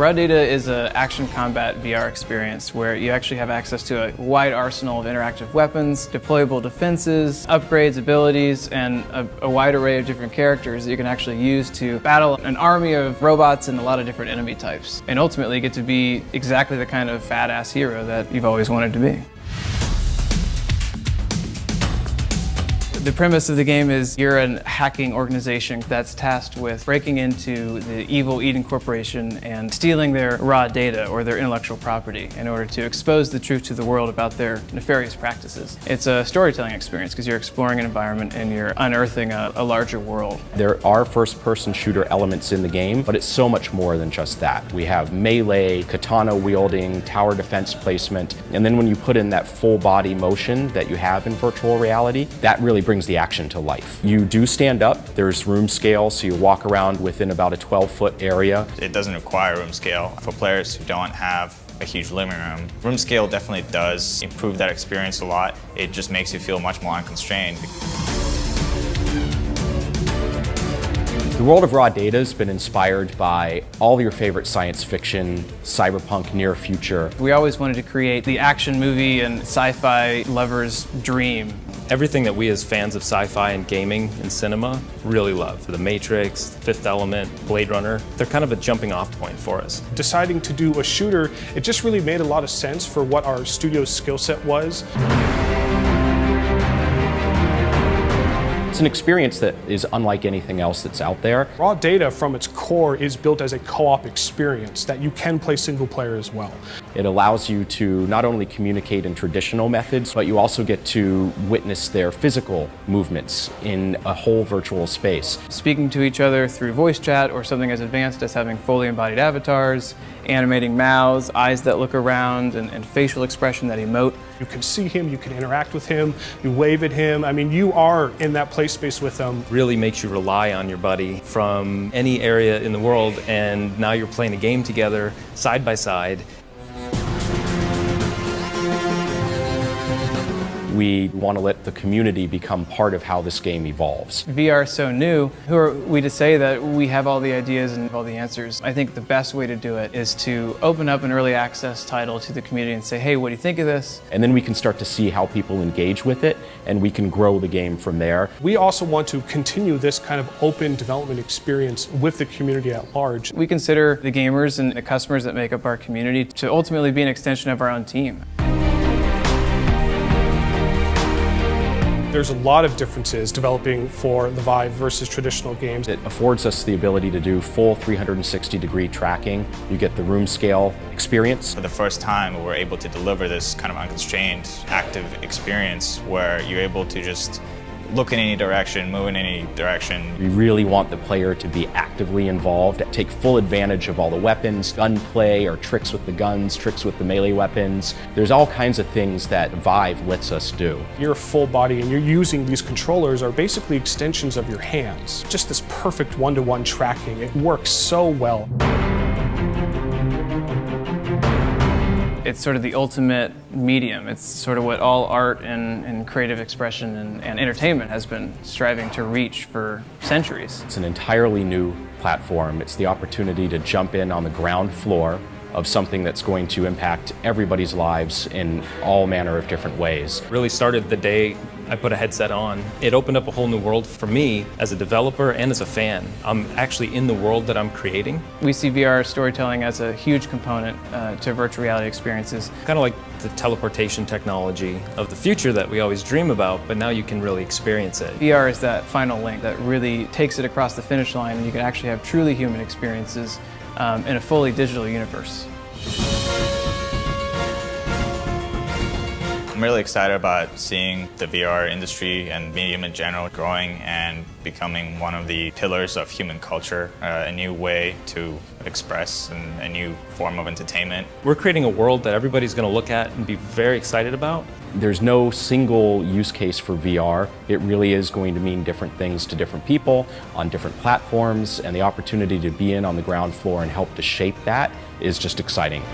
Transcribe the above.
Raw Data is an action combat VR experience where you actually have access to a wide arsenal of interactive weapons, deployable defenses, upgrades, abilities, and a wide array of different characters that you can actually use to battle an army of robots and a lot of different enemy types. And ultimately get to be exactly the kind of badass hero that you've always wanted to be. The premise of the game is you're a hacking organization that's tasked with breaking into the evil Eden Corporation and stealing their raw data or their intellectual property in order to expose the truth to the world about their nefarious practices. It's a storytelling experience because you're exploring an environment and you're unearthing a larger world. There are first-person shooter elements in the game, but it's so much more than just that. We have melee, katana wielding, tower defense placement, and then when you put in that full body motion that you have in virtual reality, that really brings the action to life. You do stand up, there's room scale, so you walk around within about a 12-foot area. It doesn't require room scale for players who don't have a huge living room. Room scale definitely does improve that experience a lot. It just makes you feel much more unconstrained. The world of Raw Data has been inspired by all your favorite science fiction, cyberpunk, near future. We always wanted to create the action movie and sci-fi lover's dream. Everything that we as fans of sci-fi and gaming and cinema really love. The Matrix, Fifth Element, Blade Runner, they're kind of a jumping off point for us. Deciding to do a shooter, it just really made a lot of sense for what our studio's skill set was. It's an experience that is unlike anything else that's out there. Raw Data, from its core, is built as a co-op experience that you can play single player as well. It allows you to not only communicate in traditional methods, but you also get to witness their physical movements in a whole virtual space. Speaking to each other through voice chat or something as advanced as having fully embodied avatars, animating mouths, eyes that look around, and facial expression that emote. You can see him, you can interact with him, you wave at him. I mean, you are in that play space with them. Really makes you rely on your buddy from any area in the world, and now you're playing a game together, side by side. We want to let the community become part of how this game evolves. VR is so new. Who are we to say that we have all the ideas and all the answers? I think the best way to do it is to open up an early access title to the community and say, hey, what do you think of this? And then we can start to see how people engage with it, and we can grow the game from there. We also want to continue this kind of open development experience with the community at large. We consider the gamers and the customers that make up our community to ultimately be an extension of our own team. There's a lot of differences developing for the Vive versus traditional games. It affords us the ability to do full 360-degree tracking. You get the room scale experience. For the first time, we're able to deliver this kind of unconstrained, active experience where you're able to just look in any direction, move in any direction. We really want the player to be actively involved, take full advantage of all the weapons, gunplay or tricks with the guns, tricks with the melee weapons. There's all kinds of things that Vive lets us do. You're full body and you're using these controllers are basically extensions of your hands. Just this perfect one-to-one tracking. It works so well. It's sort of the ultimate medium. It's sort of what all art and creative expression and entertainment has been striving to reach for centuries. It's an entirely new platform. It's the opportunity to jump in on the ground floor of something that's going to impact everybody's lives in all manner of different ways. Really started the day I put a headset on. It opened up a whole new world for me as a developer and as a fan. I'm actually in the world that I'm creating. We see VR storytelling as a huge component to virtual reality experiences. Kind of like the teleportation technology of the future that we always dream about, but now you can really experience it. VR is that final link that really takes it across the finish line, and you can actually have truly human experiences in a fully digital universe. I'm really excited about seeing the VR industry and medium in general growing and becoming one of the pillars of human culture, a new way to express and a new form of entertainment. We're creating a world that everybody's going to look at and be very excited about. There's no single use case for VR. It really is going to mean different things to different people on different platforms, and the opportunity to be in on the ground floor and help to shape that is just exciting.